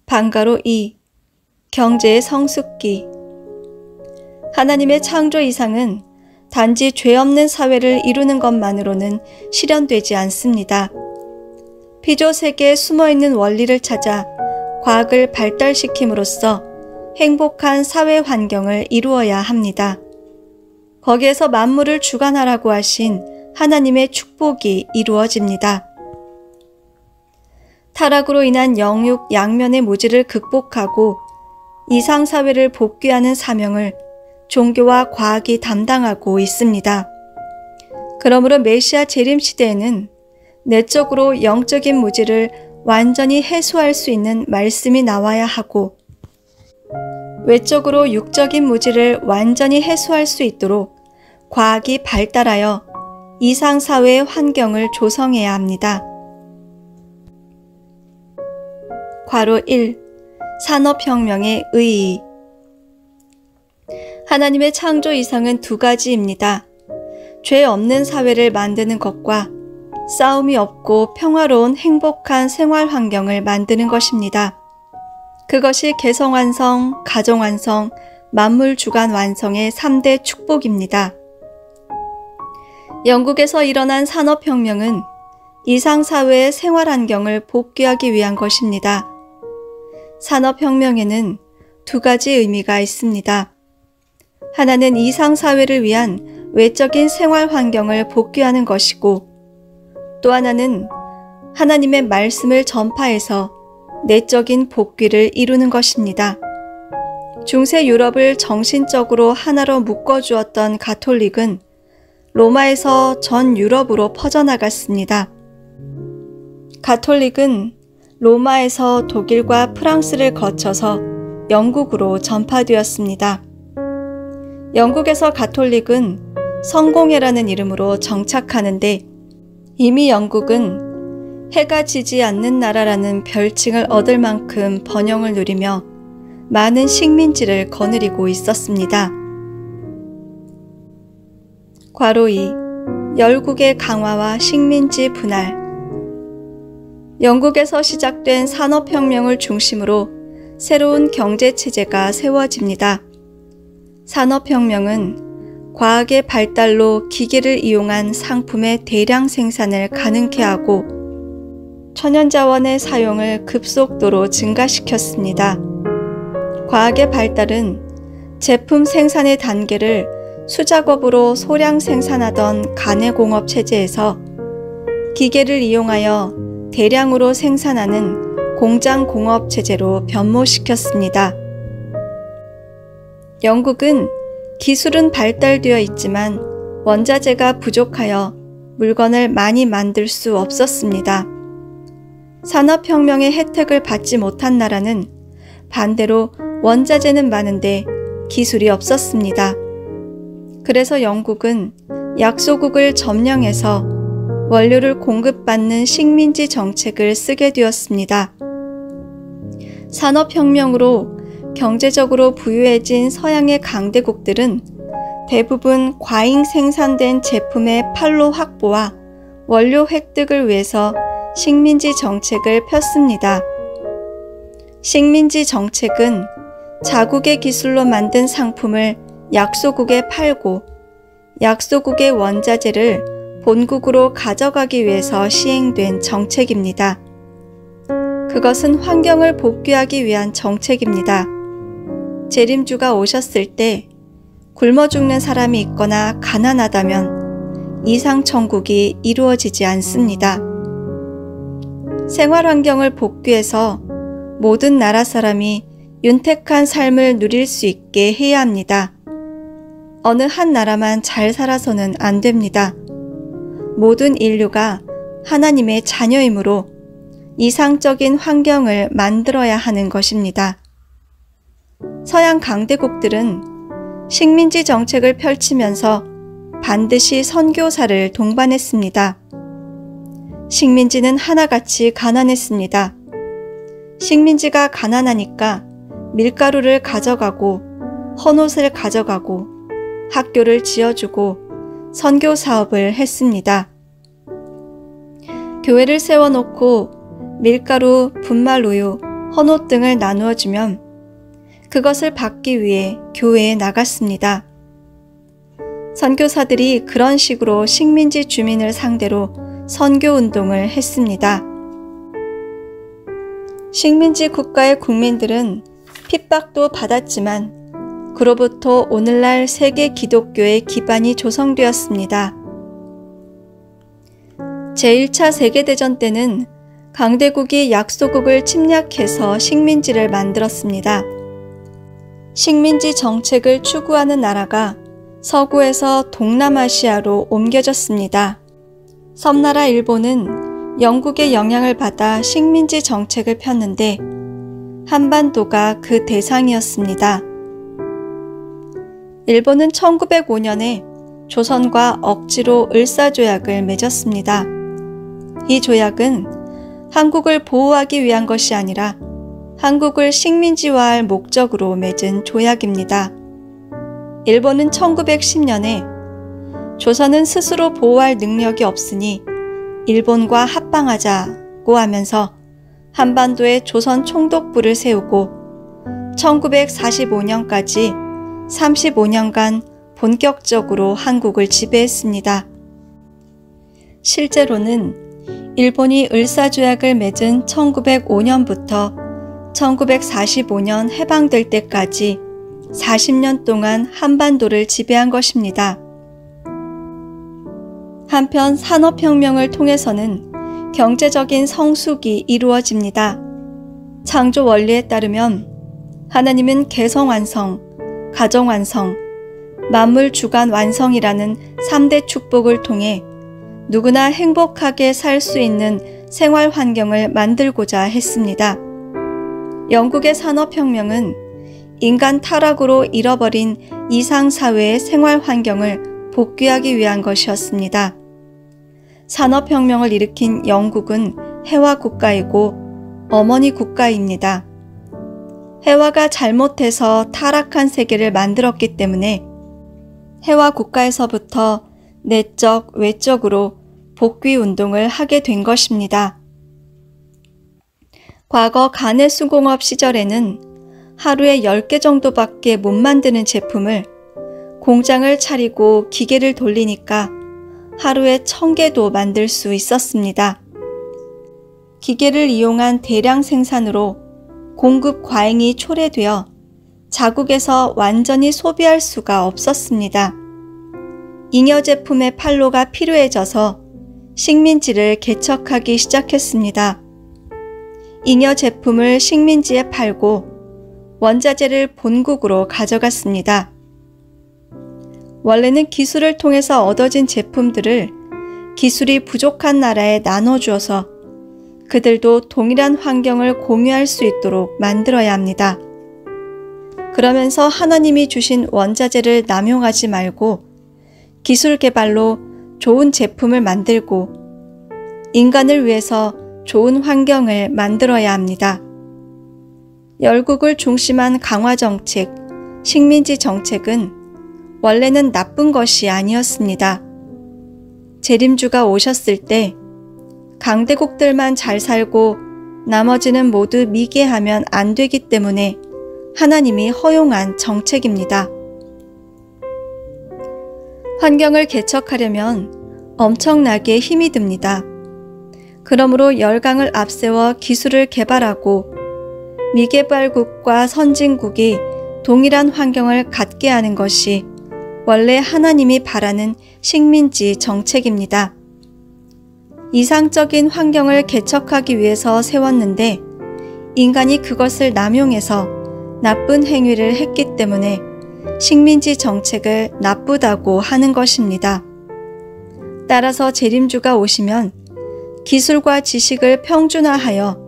방가로 2. 경제의 성숙기. 하나님의 창조 이상은 단지 죄 없는 사회를 이루는 것만으로는 실현되지 않습니다. 피조세계에 숨어있는 원리를 찾아 과학을 발달시킴으로써 행복한 사회 환경을 이루어야 합니다. 거기에서 만물을 주관하라고 하신 하나님의 축복이 이루어집니다. 타락으로 인한 영육 양면의 무지를 극복하고 이상사회를 복귀하는 사명을 종교와 과학이 담당하고 있습니다. 그러므로 메시아 재림 시대에는 내적으로 영적인 무지를 완전히 해소할 수 있는 말씀이 나와야 하고, 외적으로 육적인 무지를 완전히 해소할 수 있도록 과학이 발달하여 이상사회의 환경을 조성해야 합니다. 괄호 1. 산업혁명의 의의. 하나님의 창조 이상은 두 가지입니다. 죄 없는 사회를 만드는 것과 싸움이 없고 평화로운 행복한 생활 환경을 만드는 것입니다. 그것이 개성완성, 가정완성, 만물주간 완성의 3대 축복입니다. 영국에서 일어난 산업혁명은 이상사회의 생활 환경을 복귀하기 위한 것입니다. 산업혁명에는 두 가지 의미가 있습니다. 하나는 이상사회를 위한 외적인 생활 환경을 복귀하는 것이고, 또 하나는 하나님의 말씀을 전파해서 내적인 복귀를 이루는 것입니다. 중세 유럽을 정신적으로 하나로 묶어주었던 가톨릭은 로마에서 전 유럽으로 퍼져나갔습니다. 가톨릭은 로마에서 독일과 프랑스를 거쳐서 영국으로 전파되었습니다. 영국에서 가톨릭은 성공회라는 이름으로 정착하는데, 이미 영국은 해가 지지 않는 나라라는 별칭을 얻을 만큼 번영을 누리며 많은 식민지를 거느리고 있었습니다. 괄호 2. 열국의 강화와 식민지 분할. 영국에서 시작된 산업혁명을 중심으로 새로운 경제체제가 세워집니다. 산업혁명은 과학의 발달로 기계를 이용한 상품의 대량 생산을 가능케 하고 천연자원의 사용을 급속도로 증가시켰습니다. 과학의 발달은 제품 생산의 단계를 수작업으로 소량 생산하던 가내공업 체제에서 기계를 이용하여 대량으로 생산하는 공장공업 체제로 변모시켰습니다. 영국은 기술은 발달되어 있지만 원자재가 부족하여 물건을 많이 만들 수 없었습니다. 산업혁명의 혜택을 받지 못한 나라는 반대로 원자재는 많은데 기술이 없었습니다. 그래서 영국은 약소국을 점령해서 원료를 공급받는 식민지 정책을 쓰게 되었습니다. 산업혁명으로 경제적으로 부유해진 서양의 강대국들은 대부분 과잉 생산된 제품의 판로 확보와 원료 획득을 위해서 식민지 정책을 폈습니다. 식민지 정책은 자국의 기술로 만든 상품을 약소국에 팔고 약소국의 원자재를 본국으로 가져가기 위해서 시행된 정책입니다. 그것은 환경을 복귀하기 위한 정책입니다. 재림주가 오셨을 때 굶어 죽는 사람이 있거나 가난하다면 이상천국이 이루어지지 않습니다. 생활 환경을 복귀해서 모든 나라 사람이 윤택한 삶을 누릴 수 있게 해야 합니다. 어느 한 나라만 잘 살아서는 안 됩니다. 모든 인류가 하나님의 자녀이므로 이상적인 환경을 만들어야 하는 것입니다. 서양 강대국들은 식민지 정책을 펼치면서 반드시 선교사를 동반했습니다. 식민지는 하나같이 가난했습니다. 식민지가 가난하니까 밀가루를 가져가고 헌옷을 가져가고 학교를 지어주고 선교 사업을 했습니다. 교회를 세워놓고 밀가루, 분말우유, 헌옷 등을 나누어 주면 그것을 받기 위해 교회에 나갔습니다. 선교사들이 그런 식으로 식민지 주민을 상대로 선교 운동을 했습니다. 식민지 국가의 국민들은 핍박도 받았지만 그로부터 오늘날 세계 기독교의 기반이 조성되었습니다. 제1차 세계대전 때는 강대국이 약소국을 침략해서 식민지를 만들었습니다. 식민지 정책을 추구하는 나라가 서구에서 동남아시아로 옮겨졌습니다. 섬나라 일본은 영국의 영향을 받아 식민지 정책을 폈는데 한반도가 그 대상이었습니다. 일본은 1905년에 조선과 억지로 을사조약을 맺었습니다. 이 조약은 한국을 보호하기 위한 것이 아니라 한국을 식민지화할 목적으로 맺은 조약입니다. 일본은 1910년에 조선은 스스로 보호할 능력이 없으니 일본과 합방하자고 하면서 한반도에 조선 총독부를 세우고 1945년까지 35년간 본격적으로 한국을 지배했습니다. 실제로는 일본이 을사조약을 맺은 1905년부터 1945년 해방될 때까지 40년 동안 한반도를 지배한 것입니다. 한편 산업혁명을 통해서는 경제적인 성숙이 이루어집니다. 창조 원리에 따르면 하나님은 개성완성, 가정완성, 만물주간 완성이라는 3대 축복을 통해 누구나 행복하게 살 수 있는 생활 환경을 만들고자 했습니다. 영국의 산업혁명은 인간 타락으로 잃어버린 이상사회의 생활 환경을 복귀하기 위한 것이었습니다. 산업혁명을 일으킨 영국은 해화국가이고 어머니 국가입니다. 해화가 잘못해서 타락한 세계를 만들었기 때문에 해화국가에서부터 내적, 외적으로 복귀 운동을 하게 된 것입니다. 과거 가내수공업 시절에는 하루에 10개 정도밖에 못 만드는 제품을 공장을 차리고 기계를 돌리니까 하루에 1000개도 만들 수 있었습니다. 기계를 이용한 대량 생산으로 공급 과잉이 초래되어 자국에서 완전히 소비할 수가 없었습니다. 잉여 제품의 판로가 필요해져서 식민지를 개척하기 시작했습니다. 잉여 제품을 식민지에 팔고 원자재를 본국으로 가져갔습니다. 원래는 기술을 통해서 얻어진 제품들을 기술이 부족한 나라에 나눠주어서 그들도 동일한 환경을 공유할 수 있도록 만들어야 합니다. 그러면서 하나님이 주신 원자재를 남용하지 말고 기술 개발로 좋은 제품을 만들고 인간을 위해서 좋은 환경을 만들어야 합니다. 열국을 중심한 강화 정책, 식민지 정책은 원래는 나쁜 것이 아니었습니다. 재림주가 오셨을 때 강대국들만 잘 살고 나머지는 모두 미개하면 안 되기 때문에 하나님이 허용한 정책입니다. 환경을 개척하려면 엄청나게 힘이 듭니다. 그러므로 열강을 앞세워 기술을 개발하고 미개발국과 선진국이 동일한 환경을 갖게 하는 것이 원래 하나님이 바라는 식민지 정책입니다. 이상적인 환경을 개척하기 위해서 세웠는데 인간이 그것을 남용해서 나쁜 행위를 했기 때문에 식민지 정책을 나쁘다고 하는 것입니다. 따라서 재림주가 오시면 기술과 지식을 평준화하여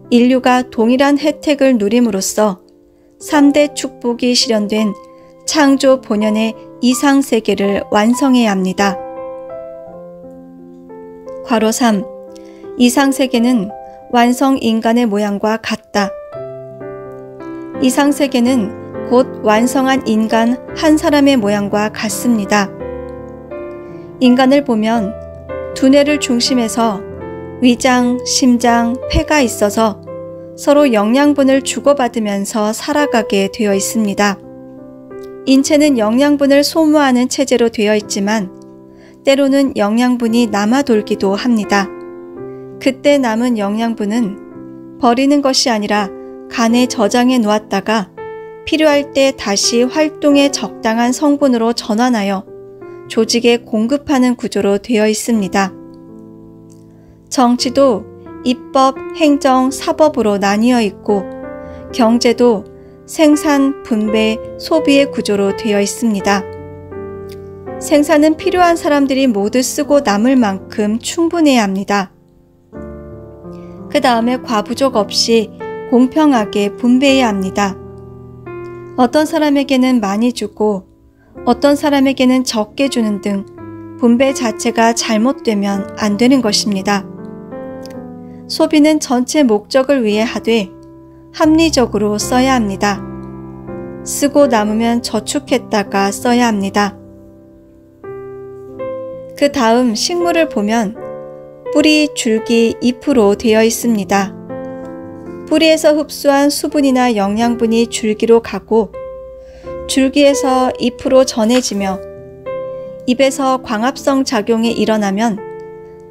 인류가 동일한 혜택을 누림으로써 3대 축복이 실현된 창조 본연의 이상세계를 완성해야 합니다. 괄호 3. 이상세계는 완성 인간의 모양과 같다. 이상세계는 곧 완성한 인간 한 사람의 모양과 같습니다. 인간을 보면 두뇌를 중심해서 위장, 심장, 폐가 있어서 서로 영양분을 주고받으면서 살아가게 되어 있습니다. 인체는 영양분을 소모하는 체제로 되어 있지만 때로는 영양분이 남아돌기도 합니다. 그때 남은 영양분은 버리는 것이 아니라 간에 저장해 놓았다가 필요할 때 다시 활동에 적당한 성분으로 전환하여 조직에 공급하는 구조로 되어 있습니다. 정치도 입법, 행정, 사법으로 나뉘어 있고 경제도 생산, 분배, 소비의 구조로 되어 있습니다. 생산은 필요한 사람들이 모두 쓰고 남을 만큼 충분해야 합니다. 그 다음에 과부족 없이 공평하게 분배해야 합니다. 어떤 사람에게는 많이 주고 어떤 사람에게는 적게 주는 등 분배 자체가 잘못되면 안 되는 것입니다. 소비는 전체 목적을 위해 하되 합리적으로 써야 합니다. 쓰고 남으면 저축했다가 써야 합니다. 그 다음 식물을 보면 뿌리, 줄기, 잎으로 되어 있습니다. 뿌리에서 흡수한 수분이나 영양분이 줄기로 가고 줄기에서 잎으로 전해지며 잎에서 광합성 작용이 일어나면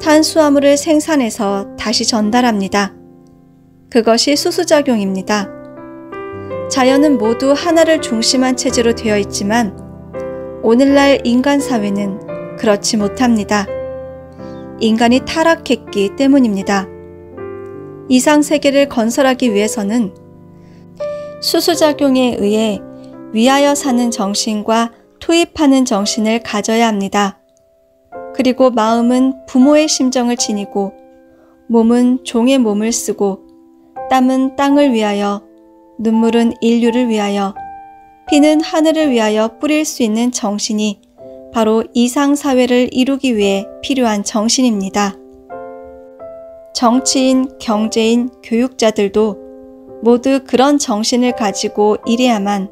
탄수화물을 생산해서 다시 전달합니다. 그것이 수수작용입니다. 자연은 모두 하나를 중심한 체제로 되어 있지만 오늘날 인간 사회는 그렇지 못합니다. 인간이 타락했기 때문입니다. 이상세계를 건설하기 위해서는 수수작용에 의해 위하여 사는 정신과 투입하는 정신을 가져야 합니다. 그리고 마음은 부모의 심정을 지니고 몸은 종의 몸을 쓰고 땀은 땅을 위하여 눈물은 인류를 위하여 피는 하늘을 위하여 뿌릴 수 있는 정신이 바로 이상사회를 이루기 위해 필요한 정신입니다. 정치인, 경제인, 교육자들도 모두 그런 정신을 가지고 일해야만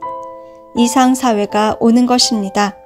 이상사회가 오는 것입니다.